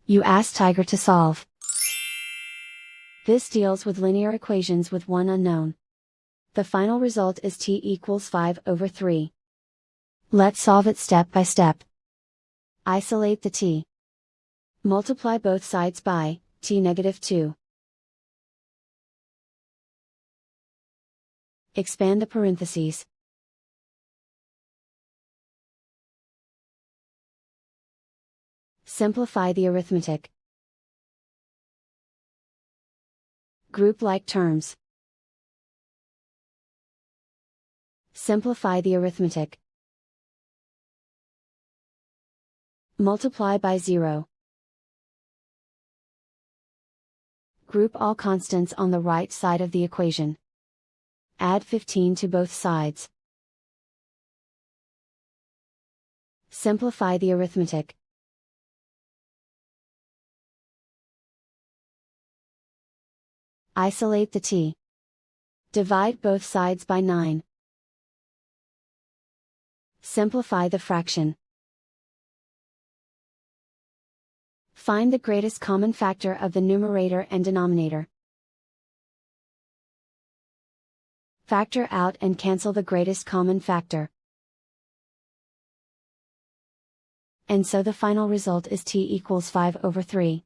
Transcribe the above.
You ask Tiger to solve. This deals with linear equations with one unknown. The final result is t equals 5/3. Let's solve it step by step. Isolate the t. Multiply both sides by t-2. Expand the parentheses. Simplify the arithmetic. Group like terms. Simplify the arithmetic. Multiply by 0. Group all constants on the right side of the equation. Add 15 to both sides. Simplify the arithmetic. Isolate the t. Divide both sides by 9. Simplify the fraction. Find the greatest common factor of the numerator and denominator. Factor out and cancel the greatest common factor. And so the final result is t equals 5/3.